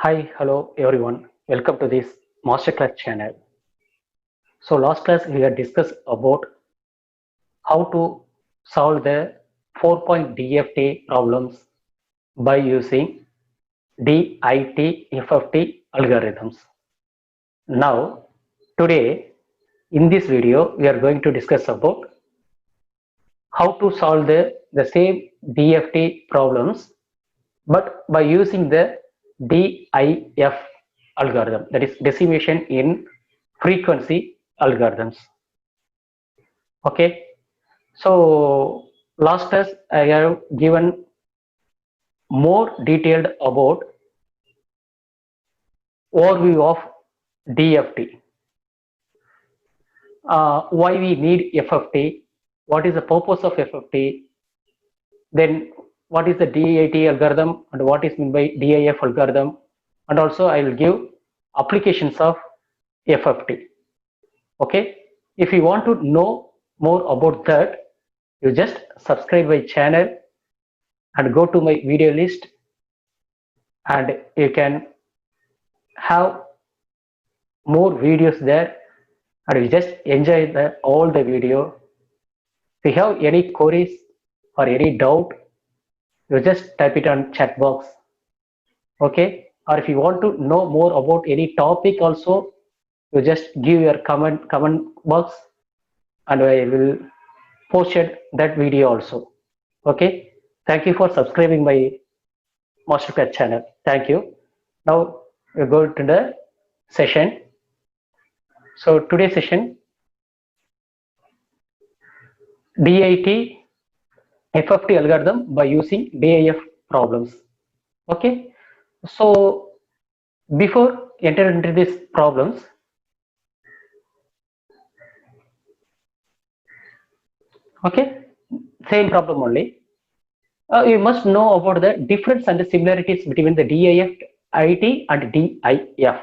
Hi, hello everyone. Welcome to this masterclass channel. So last class we had discussed about how to solve the 4-point DFT problems by using DIT FFT algorithms. Now, today in this video we are going to discuss about how to solve the same DFT problems but by using the DIF algorithm, that is decimation in frequency algorithms. Okay, so last class I have given more detailed about overview of DFT, why we need FFT, what is the purpose of FFT, then what is the DIT algorithm and what is meant by DIF algorithm, and also I will give applications of FFT. Okay, if you want to know more about that, you just subscribe my channel and go to my video list, and you can have more videos there, and you just enjoy all the video. If you have any queries or any doubt, you just type it on chat box. Okay, or if you want to know more about any topic also, you just give your comment box, and I will post that video also. Okay, thank you for subscribing my masterclass channel. Thank you. Now we go to the session. So today's session, DIT FFT algorithm by using DIF problems. Okay, so before enter into these problems, okay, same problem only. You must know about the difference and the similarities between the DIF IT and DIF.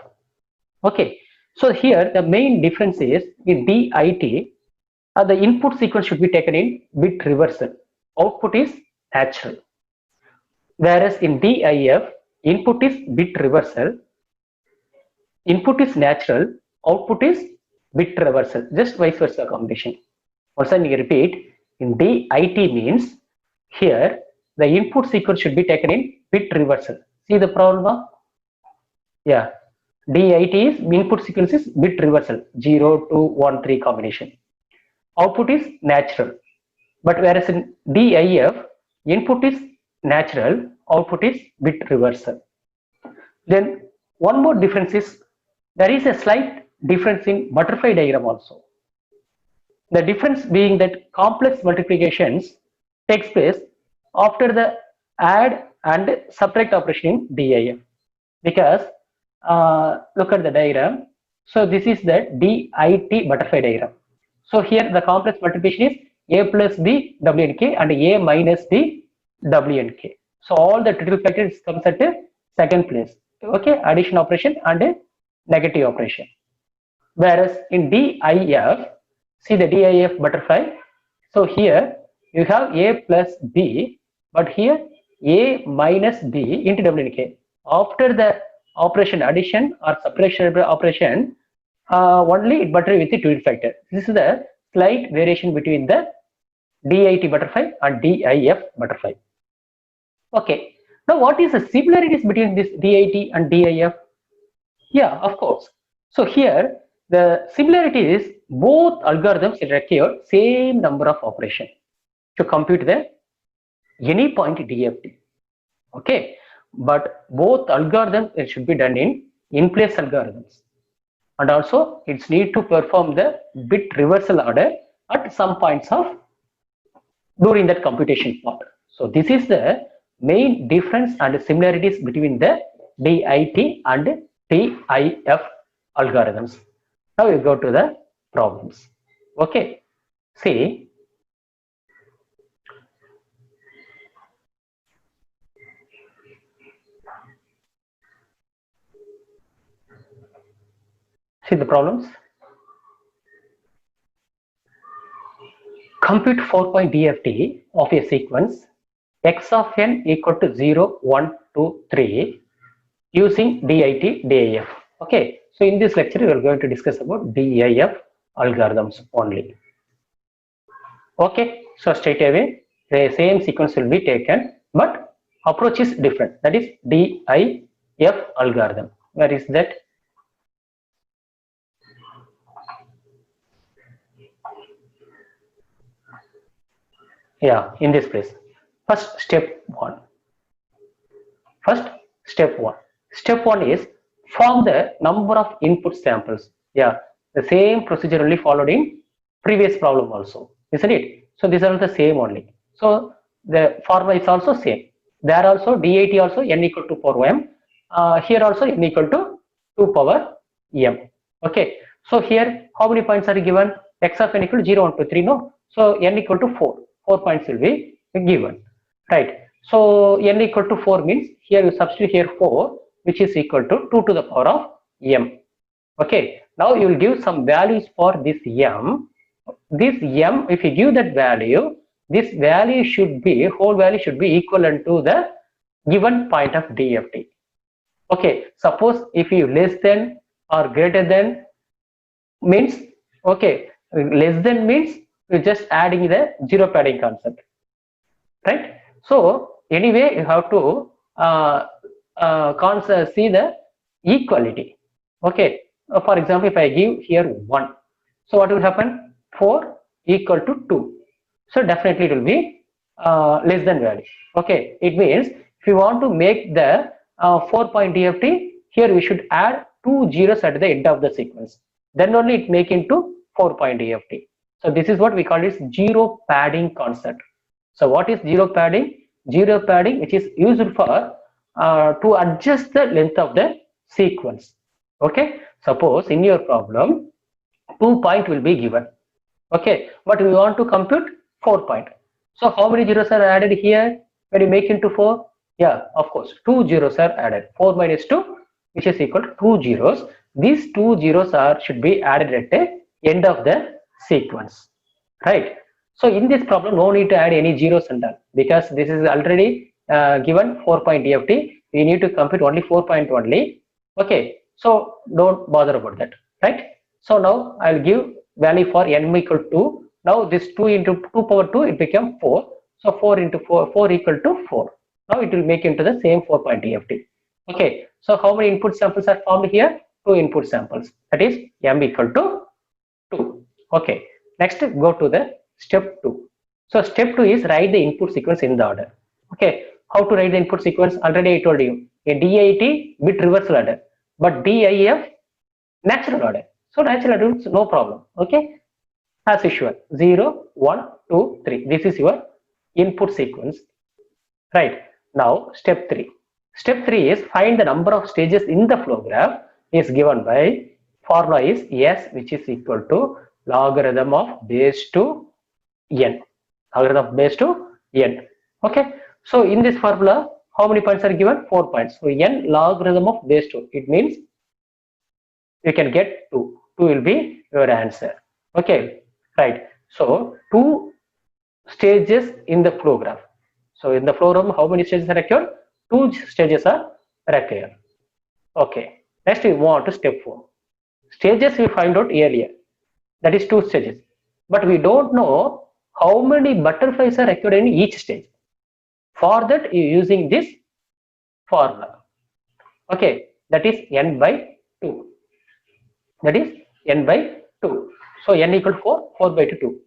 Okay, so here the main difference is in DIT, the input sequence should be taken in bit reversal. Output is natural. Whereas in DIF, input is bit reversal, input is natural, output is bit reversal, just vice versa combination. Also, I repeat, in DIT means here the input sequence should be taken in bit reversal. See the problem? Yeah, DIT is input sequence is bit reversal, 0, 2, 1, 3 combination. Output is natural. But whereas in DIF, input is natural, output is bit reversal. Then one more difference is there is a slight difference in butterfly diagram also. The difference being that complex multiplications takes place after the add and subtract operation in DIF. Because look at the diagram. So this is the DIT butterfly diagram. So here the complex multiplication is a plus b wnk and a minus b wnk. So all the triple factors comes at a second place. Okay, addition operation and a negative operation. Whereas in DIF, see the DIF butterfly. So here you have a plus b, but here a minus b into wnk. After the operation addition or subtraction operation, only it butterfly with the triple factor. This is the slight variation between the DIT butterfly and DIF butterfly. Okay, now what is the similarities between this DIT and DIF? Yeah, of course. So here the similarity is both algorithms require same number of operations to compute the any point DFT. Okay, but both algorithms it should be done in place algorithms, and also it's need to perform the bit reversal order at some points of during that computation part. So this is the main difference and similarities between the DIT and DIF algorithms. Now we go to the problems. Okay, see the problems. Compute 4-point DFT of a sequence x of n equal to 0, 1, 2, 3 using DIT, DIF. Okay, so in this lecture we are going to discuss about DIF algorithms only. Okay, so straight away the same sequence will be taken, but approach is different. That is DIF algorithm. Where is that? Yeah, in this place. First step one. Step one is form the number of input samples. Yeah, the same procedure only followed in previous problem also, isn't it? So these are the same only. So the formula is also same. There also DIT also n equal to 4m. Here also n equal to 2 power m. Okay. So here how many points are given? X of n equal to 0, 1, 2, 3. No. So n equal to 4. 4 points will be given. Right. So n equal to 4 means here you substitute here 4, which is equal to 2 to the power of m. Okay. Now you will give some values for this m. This m, if you give that value, this value should be, whole value should be equivalent to the given point of DFT. Okay. Suppose if you less than or greater than means, okay, less than means you're just adding the zero padding concept, right? So anyway, you have to see the equality. Okay. For example, if I give here 1, so what will happen? 4 equal to 2. So definitely it will be less than value. Okay. It means if you want to make the 4-point DFT, here we should add 2 zeros at the end of the sequence. Then only it make into 4-point DFT. So this is what we call it zero padding concept. So what is zero padding? Zero padding, which is used for to adjust the length of the sequence. Okay. Suppose in your problem 2 point will be given. Okay, but we want to compute 4 point. So how many zeros are added here when you make into 4? Yeah, of course 2 zeros are added. 4 minus 2, which is equal to 2 zeros. These 2 zeros should be added at the end of the sequence, right? So in this problem, no need to add any zeros and all, because this is already given 4-point DFT. We need to compute only 4 point only. Okay, so don't bother about that, right? So now I'll give value for n equal to 2. Now this 2 into 2 power 2, it became 4. So 4 into 4 equal to 4. Now it will make into the same 4-point DFT. Okay, so how many input samples are formed here? 2 input samples. That is m equal to 2. Okay, next go to the step 2. So step 2 is write the input sequence in the order. Okay, how to write the input sequence? Already I told you. A DIT bit reversal order, but DIF natural order. So natural order is no problem. Okay, as usual 0, 1, 2, 3. This is your input sequence. Right. Now step 3. Step 3 is find the number of stages in the flow graph is given by formula is S, which is equal to logarithm of base to n. Logarithm of base to n. Okay. So in this formula, how many points are given? 4 points. So n logarithm of base 2. It means you can get 2. 2 will be your answer. Okay. Right. So 2 stages in the flow graph. So in the flow graph, how many stages are required? 2 stages are required. Okay. Next we move on to step 4. Stages we find out earlier. That is 2 stages. But we don't know how many butterflies are required in each stage. For that you using this formula. Okay. That is n by 2. That is n by 2. So n equal to 4, 4 by 2.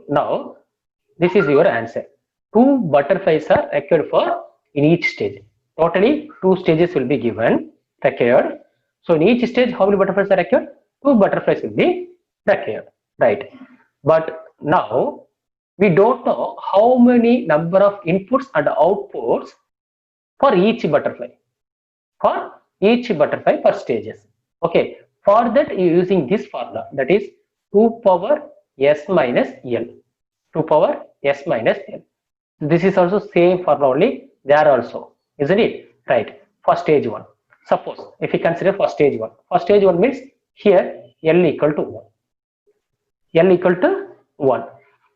Now this is your answer. 2 butterflies are required for in each stage. Totally 2 stages will be given, required. So in each stage, how many butterflies are required? 2 butterflies will be required, right? But now we don't know how many number of inputs and outputs for each butterfly. For each butterfly per stages. Okay. For that you using this formula, that is 2 power s minus l. 2 power s minus l. This is also same formula only there also, isn't it? Right. For stage 1. Suppose if you consider for stage 1. For stage 1 means here l equal to 1. L equal to 1.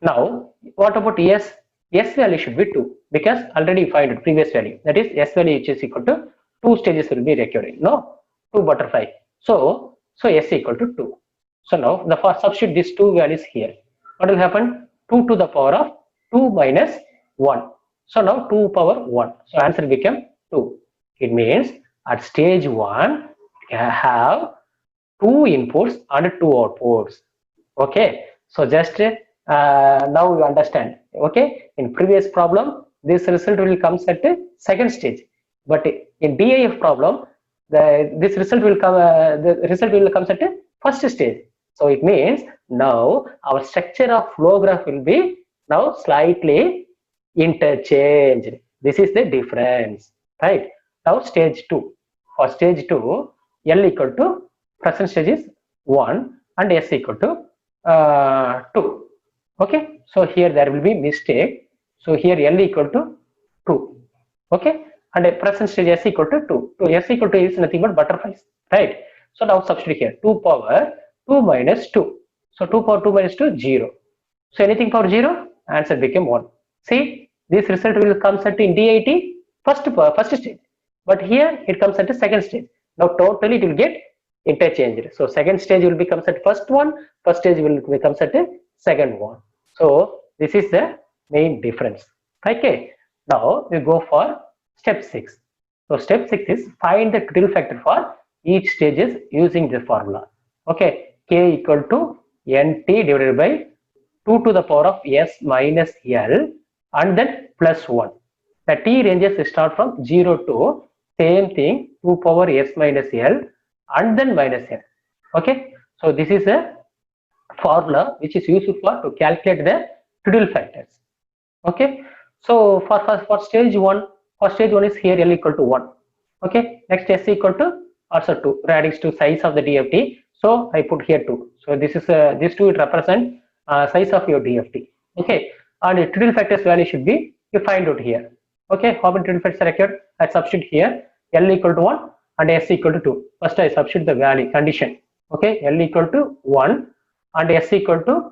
Now what about s? S value should be 2 because already you find previous value, that is s value which is equal to 2 stages will be recurring, no? 2 butterfly. So S equal to 2. So now the first substitute these two values here. What will happen? 2 to the power of 2 minus 1. So now 2 power 1. So answer became 2. It means at stage 1 have 2 inputs and 2 outputs. Okay, so just now you understand. Okay, in previous problem this result will come at the second stage, but in DIF problem this result will come at the first stage. So it means now our structure of flow graph will be now slightly interchanged. This is the difference, right? Now stage 2. For stage 2, L equal to present stage is 1 and S equal to 2. Okay, so here there will be mistake. So here L equal to 2. Okay, and present stage S equal to 2. So S equal to is nothing but butterflies, right? So now substitute here 2 power 2 minus 2. So 2 power 2 minus 2 0. So anything power 0, answer became 1. See, this result will come at in DIT first stage, but here it comes at the second stage. Now totally it will get interchanged. So second stage will become at first one, first stage will become at the second one. So this is the main difference. Okay, now we go for step 6. So step 6 is find the critical factor for each stages using the formula. Okay, K equal to NT divided by 2 to the power of S minus L and then plus 1. The T ranges start from 0 to same thing 2 power S minus L and then minus L. Okay, so this is a formula which is useful to calculate the critical factors. Okay, so for stage 1, is here L equal to 1. Okay, next S equal to also 2, adding to size of the DFT. So I put here 2. So this is these two represent size of your DFT. Okay, and the critical factors value should be you find out here. Okay, how many critical factors are required? I substitute here L equal to 1 and S equal to 2. First I substitute the value condition. Okay, L equal to 1 and S equal to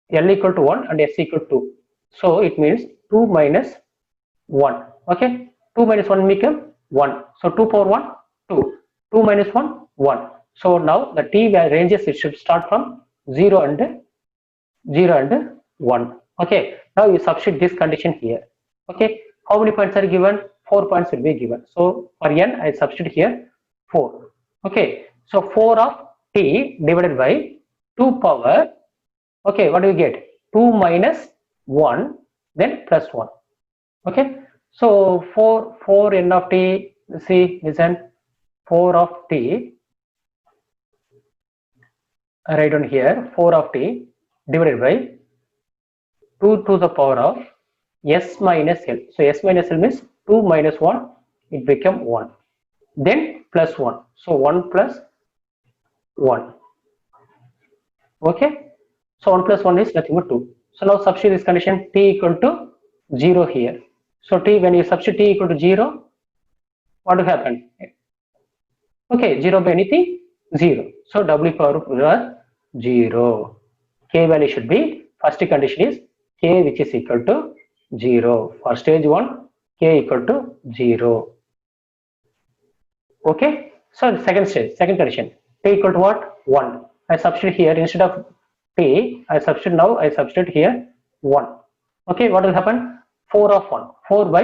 1 and S equal to 2. So it means 2 minus 1. Okay, 2 minus 1 become 1. So 2 power 1 2. 2 minus 1 1. So now the T ranges it should start from 0 and 1. Okay, now you substitute this condition here. Okay, how many points are given? 4 points will be given. So for N I substitute here 4. Okay, so 4 of T divided by 2 power. Okay, what do we get? 2 minus 1 then plus 1. Okay, so 4 N of T, see, listen, 4 of T, I write on here 4 of T divided by 2 to the power of S minus L. So S minus L means 2 minus 1, it became 1. Then plus 1. So 1 plus 1. Okay, so 1 plus 1 is nothing but 2. So now substitute this condition T equal to 0 here. So T, when you substitute T equal to 0, what will happen? Okay, 0 by anything 0. So W power of 0. K value should be, first condition is K which is equal to 0. For stage 1, K equal to 0. Okay, so the second stage, second condition, T equal to what? 1. I substitute here instead of T, I substitute here 1. Okay, what will happen? 4 of 1, 4 by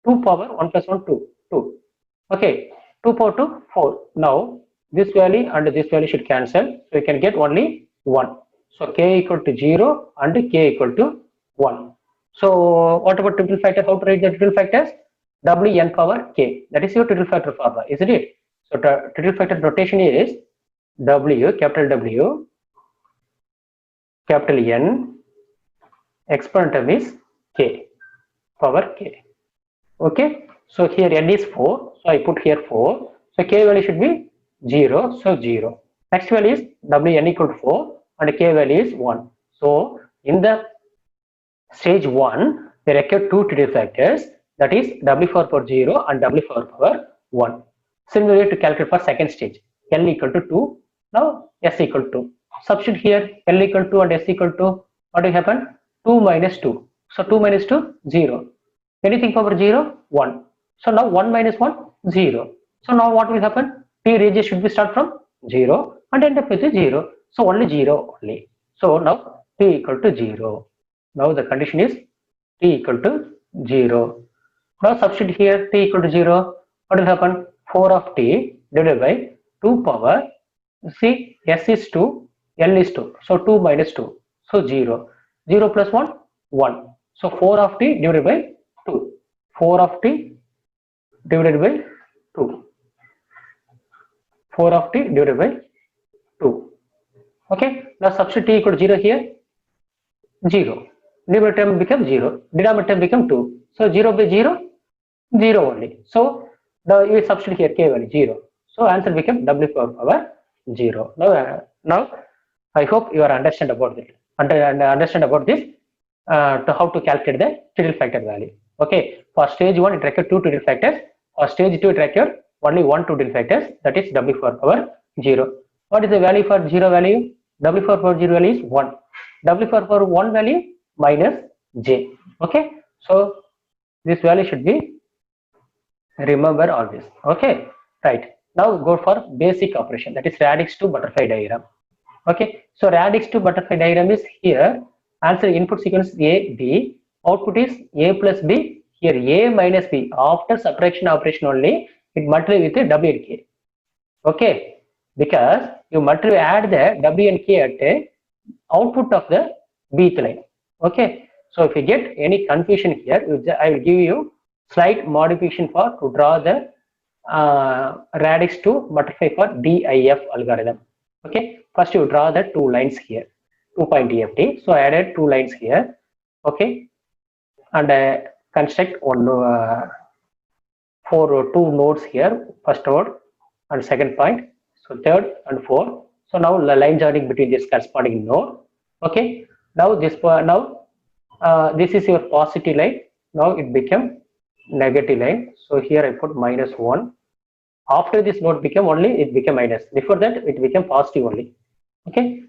2 power 1 plus 1 2. Okay, 2 power 2 4. Now this value and this value should cancel, so you can get only 1. So K equal to 0 and K equal to 1. So what about triple factor? How to write the triple factors? Wn power K. That is your triple factor formula, isn't it? So triple factor notation is W, capital W, capital N, exponent term is K, power K. Okay, so here N is 4, so I put here 4. So K value should be 0, so 0. Next value is Wn equal to 4 and K value is 1. So in the stage 1, there occur two critical factors, that is W4 power 0 and W4 power 1. Similarly to calculate for second stage, L equal to 2, now S equal to 2. Substitute here L equal to and S equal to, what will happen? 2 minus 2. So 2 minus 2, 0. Anything power 0, 1. So now 1 minus 1, 0. So now what will happen? T radius should be start from 0 and end up with 0. So only 0 only. So now t equal to 0. Now the condition is t equal to 0. Now substitute here t equal to 0. What will happen? 4 of t divided by 2 power, see, s is 2, l is 2. So 2 minus 2. So 0. 0 plus 1, 1. So 4 of t divided by 2. 4 of t divided by 2. 4 of t divided by 2. Okay. Now substitute t equal to 0 here. 0. Numerator term becomes 0. Denominator term becomes 2. So 0 by 0, 0 only. So you substitute here k value 0. So answer becomes w power 0. Now I hope you are understand about it. Understand about this to how to calculate the Tindall factor value. Okay. For stage 1 it requires 2 Tindall factors. For stage 2 it requires only 1 Tindall factors, that is w power 0. What is the value for 0 value? W power 0 value is 1. W power 1 value minus j. Okay. So this value should be remember all this. Okay. Right. Now go for basic operation, that is radix to butterfly diagram. Okay. So radix to butterfly diagram is here. Answer input sequence A, B. Output is A plus B. Here A minus B. After subtraction operation only, it multiply with W and K. Okay. Because you multiply, add the W and K at the output of the Bth line. Okay. So if you get any confusion here, I will give you slight modification for to draw the radix to butterfly for DIF algorithm. Okay. First you draw the two lines here, 2-point DFT. So I added two lines here. Okay. And construct one for two nodes here, first node and second point. So third and fourth. So now the line joining between this corresponding node. Okay. Now this this is your positive line. Now it become negative line. So here I put -1. After this node became only, it became minus. Before that it became positive only. Okay.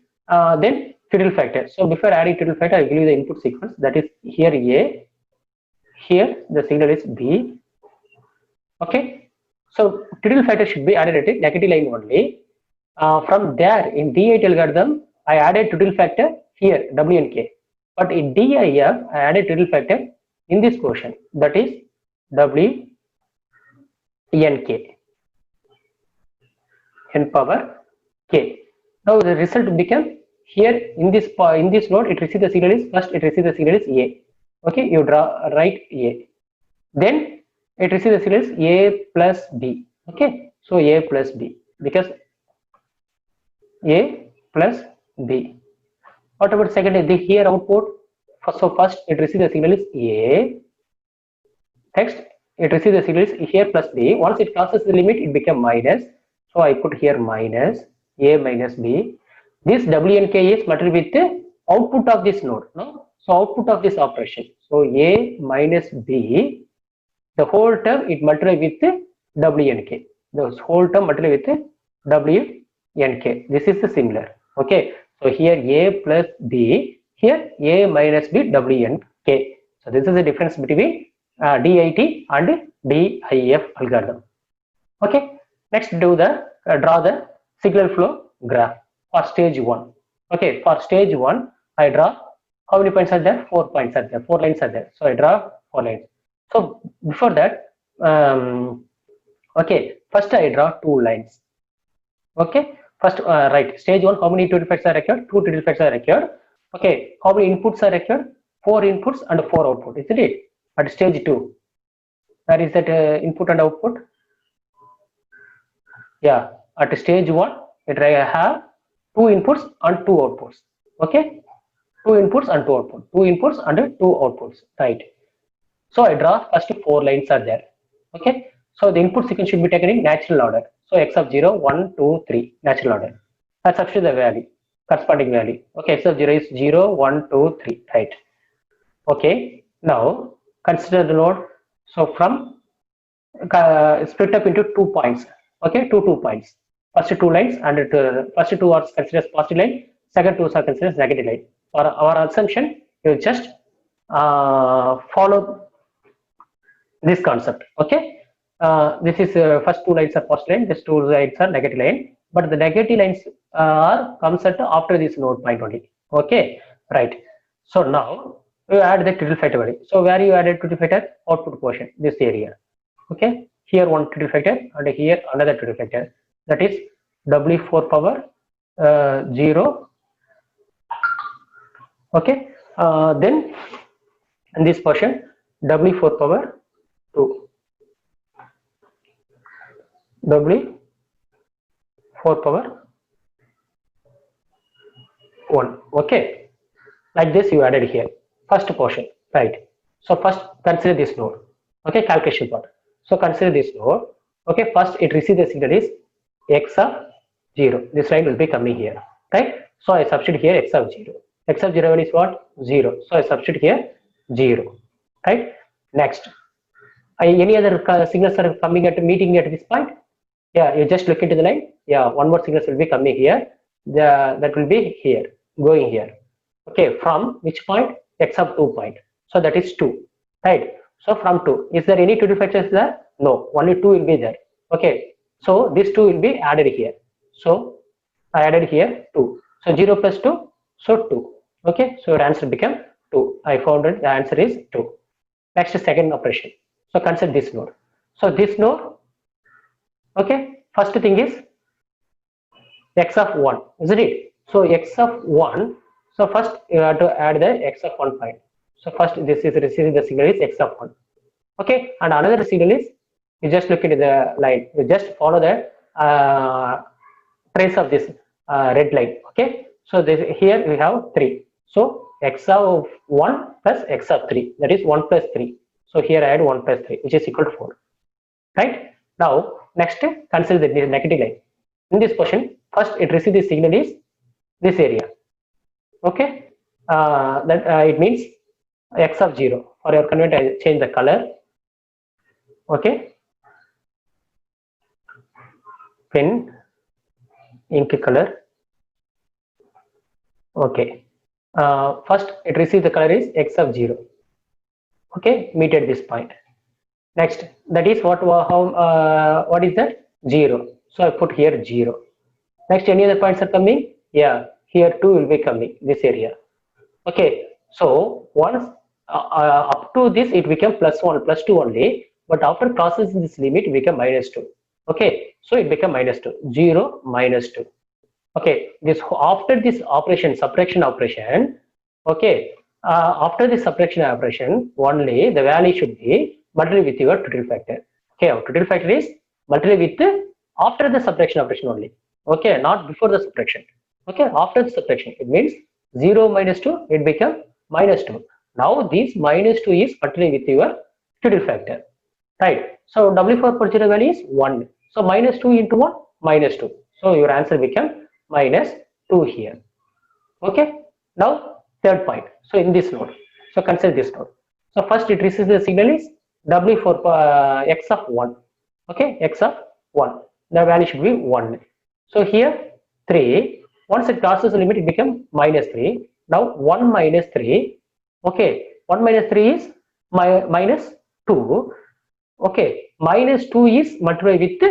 Then Tindall factor. So before adding Tindall factor, I give you the input sequence, that is here A, here the signal is B. Okay. So Tindall factor should be added at a negative line only. From there in D8 algorithm, I added Tindall factor here W and K. But in DIF, I added Tindall factor in this portion, that is W n K, n power K. Now the result become here in this node, it receives the signal is first, it receives the signal is A. Okay, you write A. Then it receives the signal is A plus B. Okay, so A plus B, because A plus B. What about second? The here output. So first it receives the signal is A. Next it receives the signal is here plus B. Once it crosses the limit, it become minus. So I put here minus A minus B. This W and K is multiplied with the output of this node. No? So output of this operation. So A minus B, the whole term it multiplied with the W and K. The whole term multiplied with the W and K. This is the similar. Okay. So here A plus B, here A minus B, W and K. So this is the difference between DIT and DIF algorithm. Okay. Next draw the signal flow graph for stage 1. Okay. For stage 1, I draw how many points are there? 4 points are there. 4 lines are there. So I draw 4 lines. So before that, okay, first I draw 2 lines. Okay. First, right, stage 1, how many Tindall factors are required? 2 Tindall factors are required. Okay, how many inputs are required? 4 inputs and 4 output, isn't it? At stage 2, where is that input and output? Yeah, at stage 1, it have 2 inputs and 2 outputs. Okay, 2 inputs and 2 outputs. 2 inputs and 2 outputs, right? So I draw first 4 lines are there. Okay, so the input sequence should be taken in natural order. So x of 0, 1, 2, 3, natural order. I substitute the value, corresponding value. Okay, x of 0 is 0, 1, 2, 3, right? Okay, now consider the node. So from split up into 2 points. Okay, 2 points. First 2 lines and first 2 are considered as positive line. Second 2 are considered as negative line. For our assumption, you just follow this concept. Okay. this is first two lines are positive line, these two lines are negative line, but the negative lines are comes at after this node point only. Okay, right. So now you add the triple factor value. So where you added triple factor? Output portion, this area. Okay, here one triple factor and here another triple factor. That is W4 power 0. Okay, then in this portion W4 power 2. W4 power 1. Okay, like this you added here first portion, right? So first consider this node. Okay, calculation part. So consider this node. Okay, first it receives the signal is x of 0. This line will be coming here, right? So I substitute here x of 0. X of 0 is what? 0. So I substitute here 0, right? Next, any other signals are coming at meeting at this point? Yeah, you just look into the line. Yeah, one more signals will be coming here. That will be here, going here. Okay, from which point? X of 2 point. So that is 2, right? So from 2, is there any 2 factors there? No, only 2 will be there. Okay, so this 2 will be added here. So I added here 2. So 0 plus 2, so 2. Okay, so your answer become 2. I found that the answer is 2. Next, second operation. So consider this node. So this node, okay, first thing is x of 1, isn't it? So x of 1, so first you have to add the x of 1 point. So first this is receiving the signal is x of 1. Okay, and another signal is, you just look into the line, you just follow the trace of this red line. Okay, so this, here we have 3. So x of 1 plus x of 3, that is 1 plus 3. So here I add 1 plus 3, which is equal to 4. Right? Now next consider the negative line. In this portion, first it receives the signal is this area. Okay, it means x of 0. For your convenience, I change the color. Okay, pen ink color. Okay, first it receives the color is x of 0. Okay, meet at this point. Next, that is what is that? 0. So I put here 0. Next, any other points are coming? Yeah, here 2 will be coming, this area. Okay, so once up to this it became plus 1 plus 2 only, but after crossing this limit it became minus 2. Okay, so it became minus 2, 0 minus 2. Okay, this after this operation, subtraction operation. Okay, after this subtraction operation only the value should be multiplied with your total factor. Okay, our total factor is multiplied with after the subtraction operation only. Okay, not before the subtraction. Okay, after the subtraction, it means 0 minus 2, it become minus 2. Now this minus 2 is multiplied with your total factor, right? So W4 per 0 value is 1. So minus 2 into 1, minus 2. So your answer become minus 2 here. Okay, now third point. So in this node, so consider this node. So first it receives the signal is W4 x of 1. Okay, x of 1. The value should be 1. So here 3. Once it crosses the limit, it becomes minus 3. Now 1 minus 3. Okay, 1 minus 3 is minus 2. Okay, minus 2 is multiplied with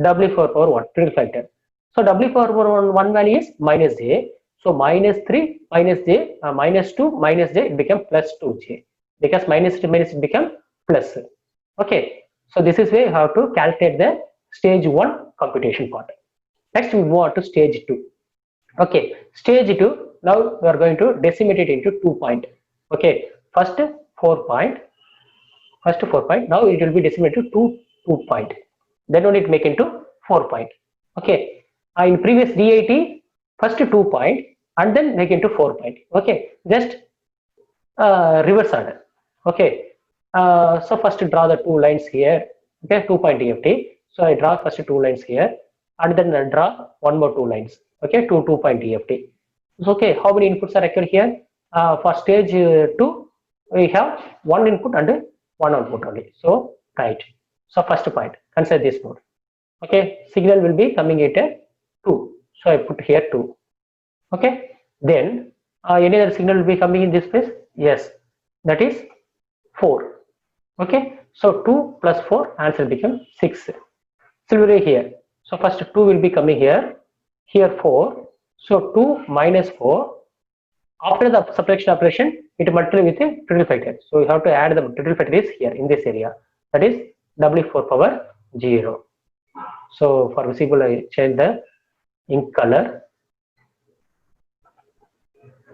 W4 power 1, triple factor. So W4 power 1 value is minus j. So minus 3 minus j, minus 2 minus j, it becomes plus 2j. Because minus to minus it becomes plus. Okay, so this is where you have to calculate the stage 1 computation part. Next we move on to stage 2. Okay, stage 2, now we are going to decimate it into 2 point. Okay, first 4 point, now it will be decimated to 2 point, then only it make into 4 point. Okay, in previous DIT, first 2 point and then make into 4 point. Okay, just reverse order. Okay, so first draw the 2 lines here. Okay, 2 point DFT. So I draw first 2 lines here and then I draw one more 2 lines. Okay, 2 point DFT. So, okay, how many inputs are required here? For stage 2, we have 1 input and 1 output only. So right. So first point, consider this node. Okay, signal will be coming at 2. So I put here 2. Okay, then any other signal will be coming in this place? Yes, that is 4. Okay, so 2 plus 4, answer becomes 6. Similarly here, so first 2 will be coming here, here 4, so 2 minus 4, after the subtraction operation it multiply with a triple factor, so you have to add the triple factor is here in this area, that is W4 power 0. So for visible I change the ink color.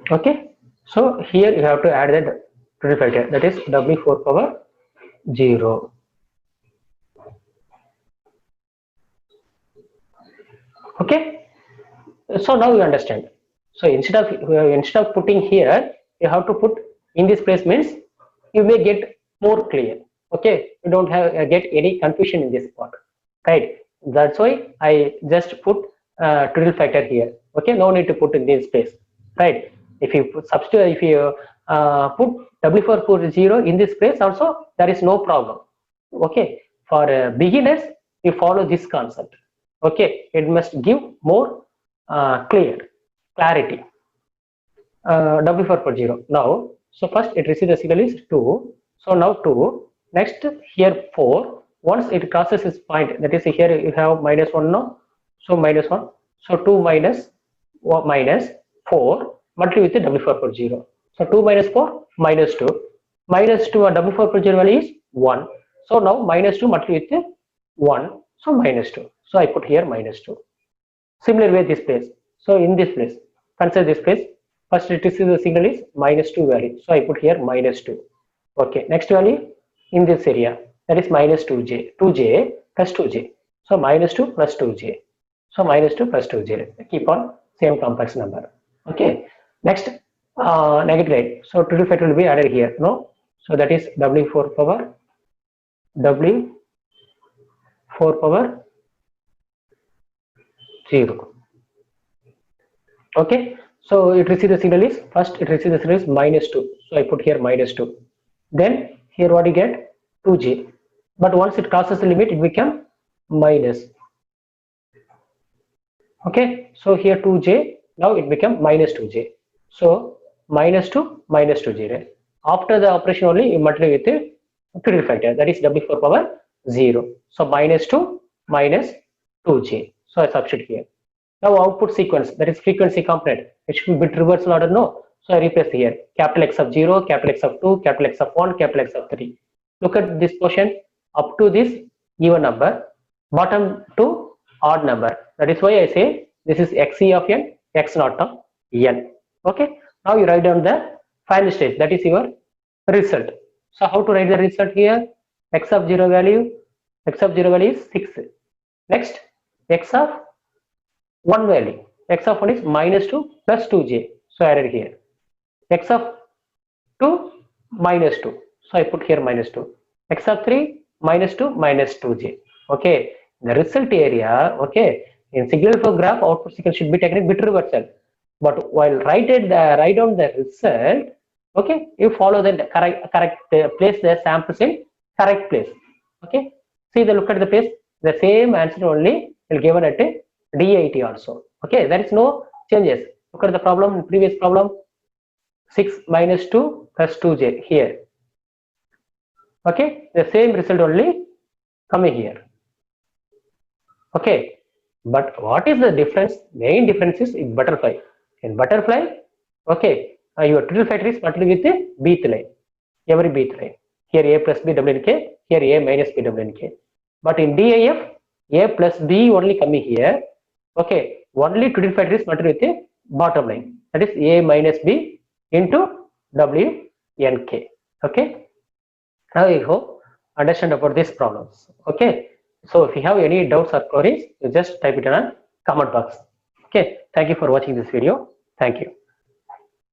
Okay, so here you have to add the triple factor, that is W4 power 0. Okay, so now you understand. So instead of putting here, you have to put in this place, means you may get more clear. Okay, you don't have get any confusion in this part, right? That's why I just put triple factor here. Okay, no need to put in this place, right? If you put substitute, if you put W4 put 0 in this place also, there is no problem. Okay, for beginners, you follow this concept. Okay, it must give more clarity. W4 for 0 now, so first it receives the signal is 2, so now 2, next here 4, once it crosses this point, that is here you have minus 1 now, so minus 1, so 2 minus 1 minus 4 multiply with the W4 for 0, so 2 minus 4 minus 2, minus 2 and W4 for 0 value is 1, so now minus 2 multiply with the 1, so minus 2, so I put here minus 2. Similar way this place, so in this place, consider this place, first it is the signal is minus 2 value, so I put here minus 2. Okay, next value in this area, that is minus 2j, 2j plus 2j, so minus 2 plus 2j, so minus 2 plus 2j, keep on same complex number. Okay, next negative 8, so triple factor will be added here, no, so that is W4 power 0. Okay, so it receives the signal is, first it receives the signal is minus 2, so I put here minus 2, then here what you get 2j, but once it crosses the limit it become minus. Okay, so here 2j, now it become minus 2j, so minus 2 minus 2j, right? After the operation only you multiply with the triple factor, that is W4 power 0, so minus 2 minus 2j, so I substitute here. Now output sequence, that is frequency component, it should be bit reversal order, no, so I replace here capital X of 0, capital X of 2, capital X of 1, capital X of 3. Look at this portion, up to this even number, bottom to odd number, that is why I say this is XE of n, X naught of n. Okay, now you write down the final stage, that is your result. So how to write the result here? X of 0 value is 6, next X of 1 value, X of 1 is minus 2 plus 2j, so I added here, X of 2 minus 2, so I put here minus 2, X of 3 minus 2 minus 2j. Okay, the result area, okay, in signal flow graph output sequence should be taken in bit reversal, but while write down the result, okay, you follow the correct place the samples in correct place. Okay, see the look at the place, the same answer only will given at a DIT also. Okay, there is no changes. Look at the problem, previous problem, 6 minus 2 plus 2j here. Okay, the same result only coming here. Okay, but what is the difference? Main difference is in butterfly. In butterfly, okay, your triple factor is multiplied with the bth line, every bth line. Here a plus b w n k, here a minus b w n k. But in DIF, a plus b only coming here. Okay, only triple factor is multiplied with the bottom line, that is a minus b into w n k. Okay, now I hope understand about these problems. Okay, so if you have any doubts or queries, you just type it in a comment box. Okay, thank you for watching this video. Thank you.